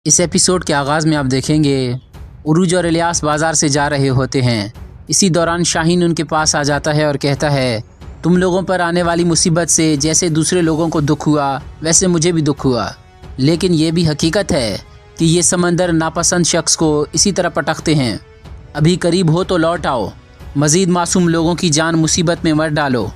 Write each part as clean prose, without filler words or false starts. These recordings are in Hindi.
इस एपिसोड के आगाज़ में आप देखेंगे उरूज और इलियास बाज़ार से जा रहे होते हैं। इसी दौरान शाहीन उनके पास आ जाता है और कहता है, तुम लोगों पर आने वाली मुसीबत से जैसे दूसरे लोगों को दुख हुआ वैसे मुझे भी दुख हुआ, लेकिन ये भी हकीकत है कि ये समंदर नापसंद शख्स को इसी तरह पटकते हैं। अभी करीब हो तो लौट आओ, मज़ीद मासूम लोगों की जान मुसीबत में मत डालो।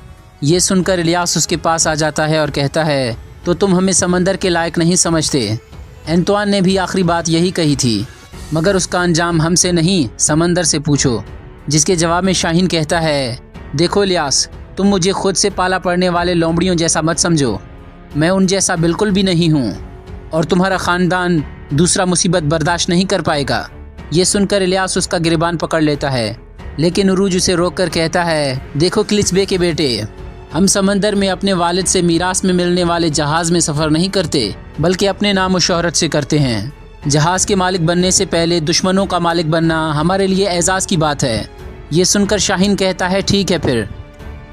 ये सुनकर इलियास उसके पास आ जाता है और कहता है, तो तुम हमें समंदर के लायक नहीं समझते। एंतवान ने भी आखिरी बात यही कही थी, मगर उसका अंजाम हमसे नहीं समंदर से पूछो। जिसके जवाब में शाहीन कहता है, देखो इलियास, तुम मुझे खुद से पाला पड़ने वाले लोमड़ियों जैसा मत समझो। मैं उन जैसा बिल्कुल भी नहीं हूँ और तुम्हारा ख़ानदान दूसरा मुसीबत बर्दाश्त नहीं कर पाएगा। ये सुनकर इलियास उसका गिरबान पकड़ लेता है, लेकिन उरूज उसे रोक कर कहता है, देखो किलिच बे के बेटे, हम समंदर में अपने वालिद से मीरास में मिलने वाले जहाज़ में सफ़र नहीं करते, बल्कि अपने नाम और शोहरत से करते हैं। जहाज़ के मालिक बनने से पहले दुश्मनों का मालिक बनना हमारे लिए एजाज़ की बात है। ये सुनकर शाहीन कहता है, ठीक है फिर,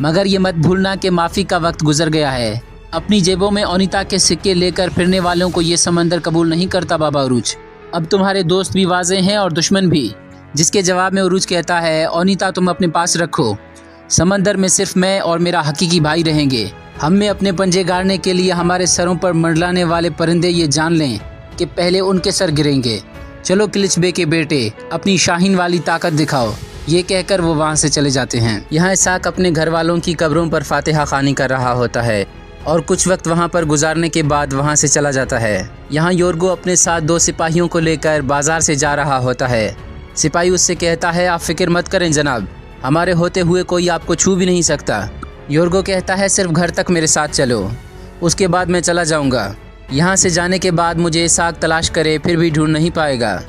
मगर ये मत भूलना कि माफ़ी का वक्त गुजर गया है। अपनी जेबों में ओनिता के सिक्के लेकर फिरने वालों को ये समंदर कबूल नहीं करता बाबा उरूज। अब तुम्हारे दोस्त भी वाज़े हैं और दुश्मन भी। जिसके जवाब में उरूज कहता है, ओनिता तुम अपने पास रखो, समंदर में सिर्फ मैं और मेरा हकीकी भाई रहेंगे। हम में अपने पंजे गाड़ने के लिए हमारे सरों पर मंडलाने वाले परिंदे ये जान लें कि पहले उनके सर गिरेंगे। चलो किलिच बे के बेटे, अपनी शाहीन वाली ताकत दिखाओ। ये कहकर वो वहाँ से चले जाते हैं। यहाँ इसहाक अपने घर वालों की कब्रों पर फातिहा खानी कर रहा होता है और कुछ वक्त वहाँ पर गुजारने के बाद वहाँ से चला जाता है। यहाँ योर्गो अपने साथ 2 सिपाहियों को लेकर बाजार से जा रहा होता है। सिपाही उससे कहता है, आप फिक्र मत करें जनाब, हमारे होते हुए कोई आपको छू भी नहीं सकता। योर्गो कहता है, सिर्फ घर तक मेरे साथ चलो, उसके बाद मैं चला जाऊँगा। यहाँ से जाने के बाद मुझे इसहाक तलाश करे फिर भी ढूंढ नहीं पाएगा।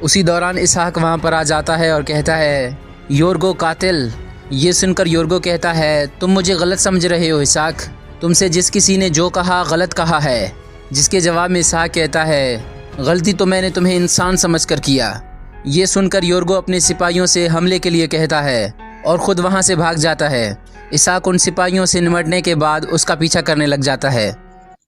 उसी दौरान इसहाक वहाँ पर आ जाता है और कहता है, योर्गो कातिल। ये सुनकर योर्गो कहता है, तुम मुझे गलत समझ रहे हो इसहाक, तुमसे जिस किसी ने जो कहा गलत कहा है। जिसके जवाब में इसहाक कहता है, गलती तो मैंने तुम्हें इंसान समझकर किया। ये सुनकर योर्गो अपने सिपाहियों से हमले के लिए कहता है और ख़ुद वहाँ से भाग जाता है। इसहाक उन सिपाहियों से निमटने के बाद उसका पीछा करने लग जाता है।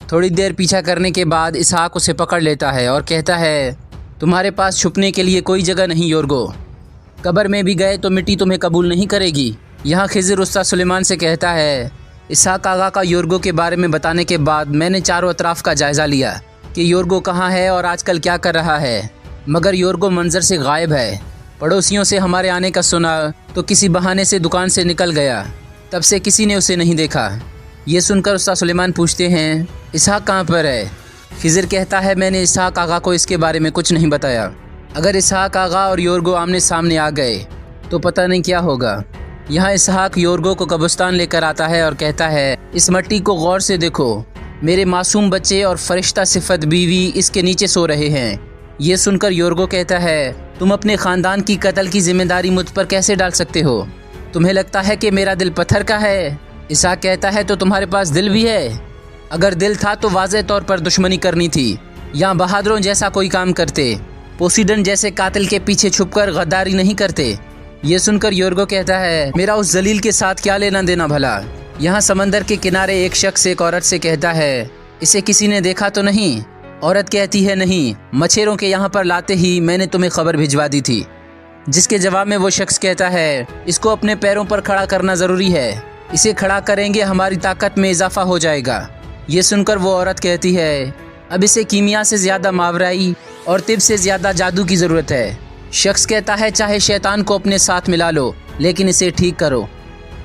थोड़ी देर पीछा करने के बाद इसहाक उसे पकड़ लेता है और कहता है, तुम्हारे पास छुपने के लिए कोई जगह नहीं योर्गो, कब्र में भी गए तो मिट्टी तुम्हें कबूल नहीं करेगी। यहाँ खिज़र उस्ताद सुलेमान से कहता है, इसहाक आगा का योर्गो के बारे में बताने के बाद मैंने चारों अतराफ़ का जायज़ा लिया कि योर्गो कहाँ है और आजकल क्या कर रहा है, मगर योर्गो मंजर से गायब है। पड़ोसियों से हमारे आने का सुना तो किसी बहाने से दुकान से निकल गया, तब से किसी ने उसे नहीं देखा। ये सुनकर उस्ताद सुलेमान पूछते हैं, इसहाक कहाँ पर है? खिज़र कहता है, मैंने इसहाक आगा को इसके बारे में कुछ नहीं बताया। अगर इसहाक आगा और योर्गो आमने सामने आ गए तो पता नहीं क्या होगा। यहाँ इसहाक योर्गो को कब्रिस्तान लेकर आता है और कहता है, इस मट्टी को गौर से देखो, मेरे मासूम बच्चे और फरिश्ता सिफत बीवी इसके नीचे सो रहे हैं। ये सुनकर योर्गो कहता है, तुम अपने ख़ानदान की कत्ल की जिम्मेदारी मुझ पर कैसे डाल सकते हो? तुम्हें लगता है कि मेरा दिल पत्थर का है? इसहाक कहता है, तो तुम्हारे पास दिल भी है? अगर दिल था तो वाज़ेह तौर पर दुश्मनी करनी थी, या बहादुरों जैसा कोई काम करते, पोसीडन जैसे कातिल के पीछे छुपकर गद्दारी नहीं करते। ये सुनकर योर्गो कहता है, मेरा उस जलील के साथ क्या लेना देना भला? यहाँ समंदर के किनारे एक शख्स एक औरत से कहता है, इसे किसी ने देखा तो नहीं? औरत कहती है, नहीं, मछेरों के यहाँ पर लाते ही मैंने तुम्हें खबर भिजवा दी थी। जिसके जवाब में वो शख्स कहता है, इसको अपने पैरों पर खड़ा करना ज़रूरी है, इसे खड़ा करेंगे हमारी ताकत में इजाफा हो जाएगा। ये सुनकर वो औरत कहती है, अब इसे कीमिया से ज़्यादा मावराई और तिब से ज़्यादा जादू की ज़रूरत है। शख्स कहता है, चाहे शैतान को अपने साथ मिला लो, लेकिन इसे ठीक करो।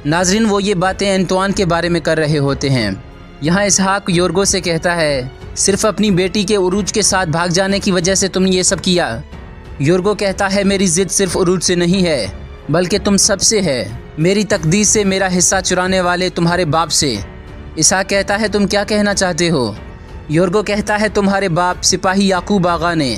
नाजरीन, वो ये बातें एंतवान के बारे में कर रहे होते हैं। यहाँ इसहाक योर्गो से कहता है, सिर्फ अपनी बेटी के उरूज के साथ भाग जाने की वजह से तुमने ये सब किया। योर्गो कहता है, मेरी ज़िद सिर्फ उरूज से नहीं है, बल्कि तुम सब से है, मेरी तकदीर से, मेरा हिस्सा चुराने वाले तुम्हारे बाप से। इसहाक कहता है, तुम क्या कहना चाहते हो? योर्गो कहता है, तुम्हारे बाप सिपाही याकूब आगा ने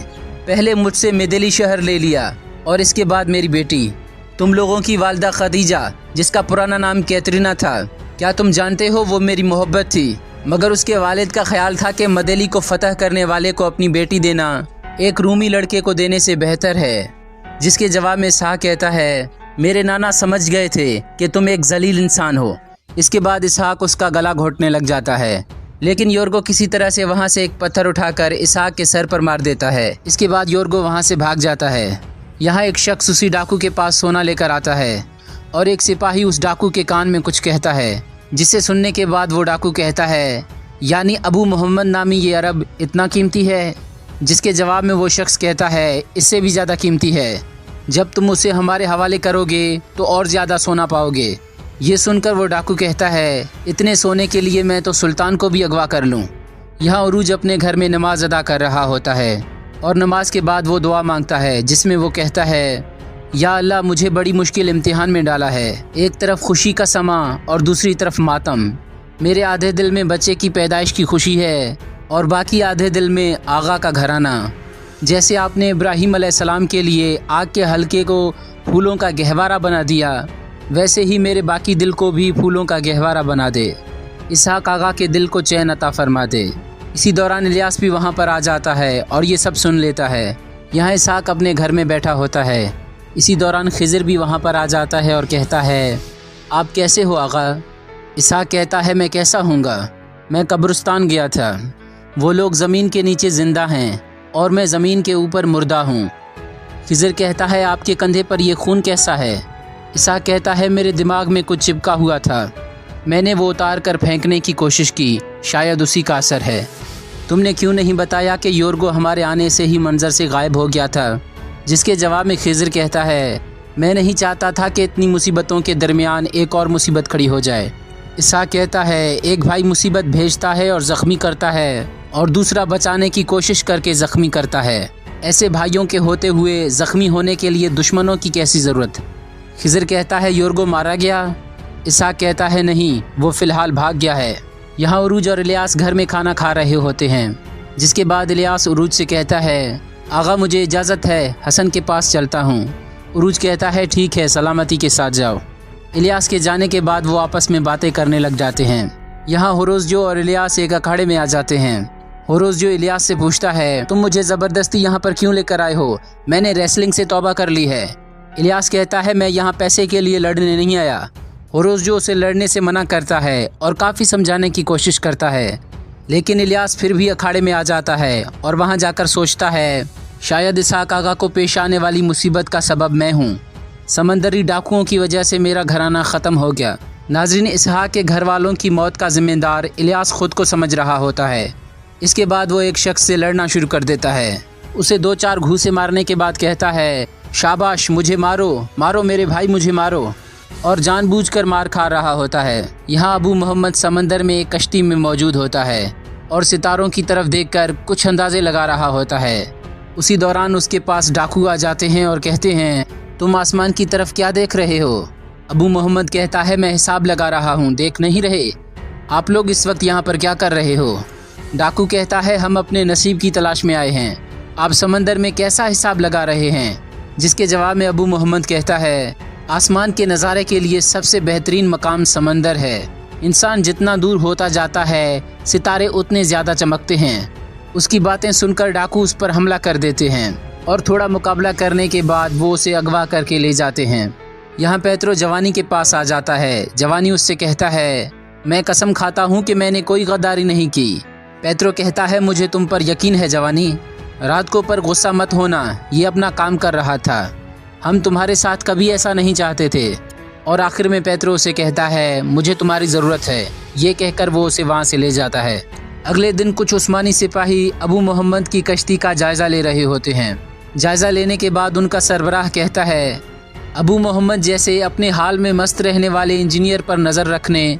पहले मुझसे मेदेली शहर ले लिया और इसके बाद मेरी बेटी। तुम लोगों की वालदा खदीजा, जिसका पुराना नाम कैतरीना था, क्या तुम जानते हो वो मेरी मोहब्बत थी, मगर उसके वालिद का ख्याल था कि मदेली को फतह करने वाले को अपनी बेटी देना एक रूमी लड़के को देने से बेहतर है। जिसके जवाब में इसहाक कहता है, मेरे नाना समझ गए थे कि तुम एक जलील इंसान हो। इसके बाद इसहाक उसका गला घोटने लग जाता है। लेकिन योर्गो किसी तरह से वहाँ से एक पत्थर उठाकर इसहाक के सर पर मार देता है। इसके बाद योर्गो वहाँ से भाग जाता है। यहाँ एक शख्स उसी डाकू के पास सोना लेकर आता है और एक सिपाही उस डाकू के कान में कुछ कहता है, जिसे सुनने के बाद वो डाकू कहता है, यानी अबू मोहम्मद नामी ये अरब इतना कीमती है? जिसके जवाब में वो शख्स कहता है, इससे भी ज़्यादा कीमती है। जब तुम उसे हमारे हवाले करोगे तो और ज़्यादा सोना पाओगे। ये सुनकर वो डाकू कहता है, इतने सोने के लिए मैं तो सुल्तान को भी अगवा कर लूँ। यहाँ उरूज अपने घर में नमाज अदा कर रहा होता है और नमाज के बाद वो दुआ मांगता है, जिसमें वो कहता है, या अल्लाह मुझे बड़ी मुश्किल इम्तिहान में डाला है। एक तरफ खुशी का समा और दूसरी तरफ मातम। मेरे आधे दिल में बच्चे की पैदाइश की खुशी है और बाकी आधे दिल में आगा का घराना। जैसे आपने इब्राहीम अलैहिस्सलाम के लिए आग के हल्के को फूलों का गहवारा बना दिया, वैसे ही मेरे बाकी दिल को भी फूलों का गहवारा बना दे। इसहाक आगा के दिल को चैन अता फरमा दे। इसी दौरान इलियास भी वहाँ पर आ जाता है और ये सब सुन लेता है। यहाँ इसहाक अपने घर में बैठा होता है। इसी दौरान खिज़र भी वहाँ पर आ जाता है और कहता है, आप कैसे हो आगा? इसहाक कहता है, मैं कैसा हूँगा, मैं कब्रिस्तान गया था। वो लोग ज़मीन के नीचे ज़िंदा हैं और मैं ज़मीन के ऊपर मुर्दा हूँ। खिज़र कहता है, आपके कंधे पर यह खून कैसा है? इसहाक कहता है, मेरे दिमाग में कुछ चिपका हुआ था, मैंने वो उतार कर फेंकने की कोशिश की, शायद उसी का असर है। तुमने क्यों नहीं बताया कि योर्गो हमारे आने से ही मंजर से गायब हो गया था? जिसके जवाब में खिज़र कहता है, मैं नहीं चाहता था कि इतनी मुसीबतों के दरमियान एक और मुसीबत खड़ी हो जाए। इसहाक कहता है, एक भाई मुसीबत भेजता है और ज़ख्मी करता है और दूसरा बचाने की कोशिश करके ज़ख्मी करता है। ऐसे भाइयों के होते हुए ज़ख्मी होने के लिए दुश्मनों की कैसी ज़रूरत? खिज़र कहता है, योर्गो मारा गया? इसहाक कहता है, नहीं, वो फ़िलहाल भाग गया है। यहाँ उरूज और इलियास घर में खाना खा रहे होते हैं। जिसके बाद इलियास उरूज से कहता है, आगा मुझे इजाज़त है, हसन के पास चलता हूँ। उरूज कहता है, ठीक है, सलामती के साथ जाओ। इलियास के जाने के बाद वो आपस में बातें करने लग जाते हैं। यहाँ होरोज़जो और इलियास एक अखाड़े में आ जाते हैं। होरोज़जो इलियास से पूछता है, तुम मुझे ज़बरदस्ती यहाँ पर क्यों लेकर आए हो? मैंने रेसलिंग से तौबा कर ली है। इलियास कहता है, मैं यहाँ पैसे के लिए लड़ने नहीं आया। होरोज़जो उसे लड़ने से मना करता है और काफ़ी समझाने की कोशिश करता है, लेकिन इलियास फिर भी अखाड़े में आ जाता है और वहाँ जाकर सोचता है, शायद इसहाक आगा को पेश आने वाली मुसीबत का सबब मैं हूँ। समंदरी डाकुओं की वजह से मेरा घराना ख़त्म हो गया। नाज़रीन, इसहाक के घर वालों की मौत का जिम्मेदार इलियास खुद को समझ रहा होता है। इसके बाद वो एक शख्स से लड़ना शुरू कर देता है। उसे 2-4 घूंसे मारने के बाद कहता है, शाबाश, मुझे मारो, मारो मेरे भाई, मुझे मारो, और जानबूझकर मार खा रहा होता है। यहाँ अबू मोहम्मद समंदर में एक कश्ती में मौजूद होता है और सितारों की तरफ देखकर कुछ अंदाजे लगा रहा होता है। उसी दौरान उसके पास डाकू आ जाते हैं और कहते हैं, तुम आसमान की तरफ क्या देख रहे हो? अबू मोहम्मद कहता है, मैं हिसाब लगा रहा हूँ, देख नहीं रहे? आप लोग इस वक्त यहाँ पर क्या कर रहे हो? डाकू कहता है, हम अपने नसीब की तलाश में आए हैं, आप समंदर में कैसा हिसाब लगा रहे हैं? जिसके जवाब में अबू मोहम्मद कहता है, आसमान के नज़ारे के लिए सबसे बेहतरीन मकाम समंदर है। इंसान जितना दूर होता जाता है, सितारे उतने ज़्यादा चमकते हैं। उसकी बातें सुनकर डाकू उस पर हमला कर देते हैं और थोड़ा मुकाबला करने के बाद वो उसे अगवा करके ले जाते हैं। यहाँ पेत्रो जवानी के पास आ जाता है। जवानी उससे कहता है, मैं कसम खाता हूँ कि मैंने कोई गद्दारी नहीं की। पेत्रो कहता है, मुझे तुम पर यकीन है जवानी, रात को पर गुस्सा मत होना, ये अपना काम कर रहा था, हम तुम्हारे साथ कभी ऐसा नहीं चाहते थे। और आखिर में पेत्रो उसे कहता है, मुझे तुम्हारी ज़रूरत है। ये कहकर वो उसे वहाँ से ले जाता है। अगले दिन कुछ उस्मानी सिपाही अबू मोहम्मद की कश्ती का जायज़ा ले रहे होते हैं। जायज़ा लेने के बाद उनका सरबराह कहता है, अबू मोहम्मद जैसे अपने हाल में मस्त रहने वाले इंजीनियर पर नज़र रखने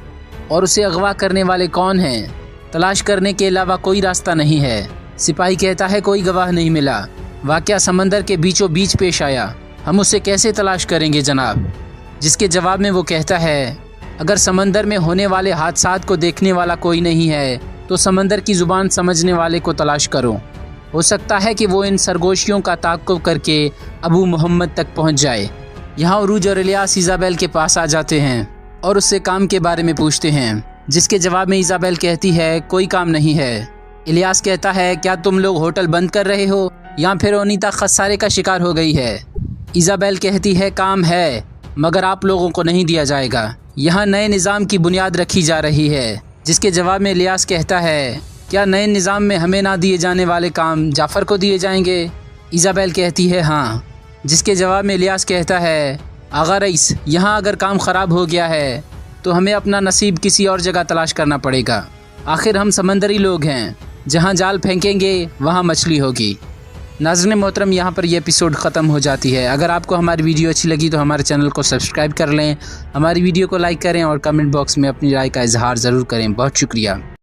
और उसे अगवा करने वाले कौन हैं? तलाश करने के अलावा कोई रास्ता नहीं है। सिपाही कहता है, कोई गवाह नहीं मिला, वाक़या समंदर के बीचों बीच पेश आया, हम उसे कैसे तलाश करेंगे जनाब? जिसके जवाब में वो कहता है, अगर समंदर में होने वाले हादसात को देखने वाला कोई नहीं है तो समंदर की ज़ुबान समझने वाले को तलाश करो। हो सकता है कि वो इन सरगोशियों का ताक़ुब करके अबू मोहम्मद तक पहुंच जाए। यहाँ उरूज और इलियास इज़ाबेल के पास आ जाते हैं और उससे काम के बारे में पूछते हैं। जिसके जवाब में इज़ाबेल कहती है, कोई काम नहीं है। इलियास कहता है, क्या तुम लोग होटल बंद कर रहे हो या फिर ओनीता खसारे का शिकार हो गई है? इज़ाबेल कहती है, काम है मगर आप लोगों को नहीं दिया जाएगा। यहाँ नए निज़ाम की बुनियाद रखी जा रही है जिसके जवाब में इलियास कहता है, क्या नए निज़ाम में हमें ना दिए जाने वाले काम जाफ़र को दिए जाएंगे? इज़ाबेल कहती है हाँ। जिसके जवाब में इलियास कहता है, आगा रईस, यहाँ अगर काम ख़राब हो गया है तो हमें अपना नसीब किसी और जगह तलाश करना पड़ेगा। आखिर हम समंदरी लोग हैं, जहाँ जाल फेंकेंगे वहाँ मछली होगी। नाज़रीन मोहतरम, यहाँ पर यह एपिसोड ख़त्म हो जाती है। अगर आपको हमारी वीडियो अच्छी लगी तो हमारे चैनल को सब्सक्राइब कर लें, हमारी वीडियो को लाइक करें और कमेंट बॉक्स में अपनी राय का इजहार ज़रूर करें। बहुत शुक्रिया।